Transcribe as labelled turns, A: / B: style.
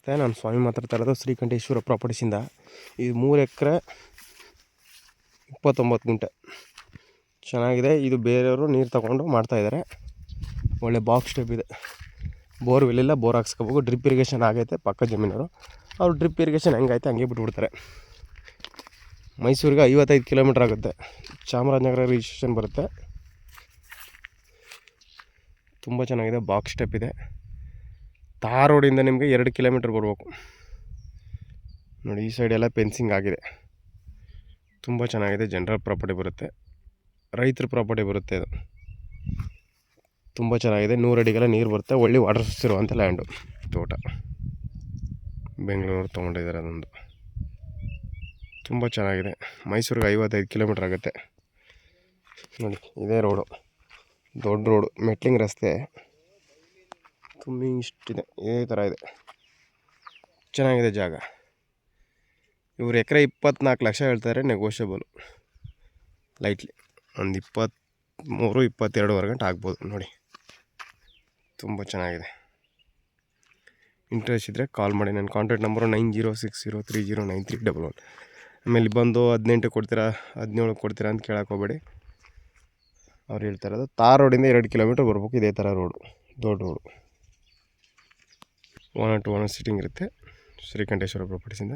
A: ನಮಸ್ತೆ. ನಾನು ಸ್ವಾಮಿ ಮಾತಾಡ್ತಾ ಇರೋದು ಶ್ರೀಕಂಠೇಶ್ವರ ಪ್ರಾಪರ್ಟೀಸಿಂದ. ಇದು 3 ಎಕರೆ 29 ಗುಂಟೆ ಚೆನ್ನಾಗಿದೆ. ಇದು ಬೇರೆಯವರು ನೀರು ತಗೊಂಡು ಮಾಡ್ತಾಯಿದ್ದಾರೆ. ಒಳ್ಳೆ ಬಾಕ್ಸ್ ಸ್ಟೆಪ್ ಇದೆ. ಬೋರ್ವೆಲ್ ಇಲ್ಲ, ಬೋರ್ ಹಾಕ್ಸ್ಕೋಬೇಕು. ಡ್ರಿಪ್ ಇರಿಗೇಷನ್ ಆಗೈತೆ ಪಕ್ಕ ಜಮೀನವರು. ಅವ್ರು ಡ್ರಿಪ್ ಇರಿಗೇಷನ್ ಹೆಂಗೈತೆ ಹಂಗೆ ಬಿಟ್ಬಿಡ್ತಾರೆ. ಮೈಸೂರಿಗೆ 55 ಕಿಲೋಮೀಟ್ರ್ ಆಗುತ್ತೆ. ಚಾಮರಾಜನಗರ ರಿಜಿಸ್ಟ್ರೇಷನ್ ಬರುತ್ತೆ. ತುಂಬ ಚೆನ್ನಾಗಿದೆ. ಬಾಕ್ಸ್ ಸ್ಟೆಪ್ ಇದೆ. ತಾರ್ ರೋಡಿಂದ ನಿಮಗೆ 2 ಕಿಲೋಮೀಟ್ರ್ ಬರಬೇಕು ನೋಡಿ. ಈ ಸೈಡ್ ಎಲ್ಲ ಫೆನ್ಸಿಂಗ್ ಆಗಿದೆ. ತುಂಬ ಚೆನ್ನಾಗಿದೆ. ಜನರಲ್ ಪ್ರಾಪರ್ಟಿ ಬರುತ್ತೆ, ರೈತರ ಪ್ರಾಪರ್ಟಿ ಬರುತ್ತೆ. ಇದು ತುಂಬ ಚೆನ್ನಾಗಿದೆ. 100 ಅಡಿಗೆಲ್ಲ ನೀರು ಬರುತ್ತೆ. ಒಳ್ಳೆ ವಾಟರ್ ಸೋರ್ಸ್ ಇರುವಂಥ ಲ್ಯಾಂಡು. ತೋಟ ಬೆಂಗಳೂರು ತೊಗೊಂಡಿದ್ದಾರೆ. ಅದೊಂದು ತುಂಬ ಚೆನ್ನಾಗಿದೆ. ಮೈಸೂರಿಗೆ 55 ಕಿಲೋಮೀಟ್ರ್ ಆಗುತ್ತೆ ನೋಡಿ. ಇದೇ ರೋಡು, ದೊಡ್ಡ ರೋಡು, ಮೆಟ್ಲಿಂಗ್ ರಸ್ತೆ. ತುಂಬ ಇಷ್ಟಿದೆ, ಇದೇ ಥರ ಇದೆ. ಚೆನ್ನಾಗಿದೆ ಜಾಗ. ಇವರು ಎಕರೆ 24 ಲಕ್ಷ ಹೇಳ್ತಾರೆ. ನೆಗೋಷಿಯಬಲು ಲೈಟ್ಲಿ ಒಂದು 23-22 ಗಂಟೆ ಆಗ್ಬೋದು ನೋಡಿ. ತುಂಬ ಚೆನ್ನಾಗಿದೆ. ಇಂಟ್ರೆಸ್ಟ್ ಇದ್ದರೆ ಕಾಲ್ ಮಾಡಿ. ನನ್ನ ಕಾಂಟ್ಯಾಕ್ಟ್ ನಂಬರು 9060309311. ಆಮೇಲೆ ಬಂದು 18 ಕೊಡ್ತೀರಾ 17 ಕೊಡ್ತೀರಾ ಅಂತ ಕೇಳಕ್ಕೆ ಹೋಗಬೇಡಿ. ಅವ್ರು ಹೇಳ್ತಾ ಇರೋದು ತಾರ್ ರೋಡಿಂದ 2 ಕಿಲೋಮೀಟ್ರ್ ಬರ್ಬೇಕು. ಇದೇ ಥರ ರೋಡು, ದೊಡ್ಡ ರೋಡು. 1 to 1 ಸಿಟ್ಟಿಂಗ್ ಇರುತ್ತೆ ಶ್ರೀಕಂಠೇಶ್ವರ ಪ್ರಾಪರ್ಟೀಸಿಂದ.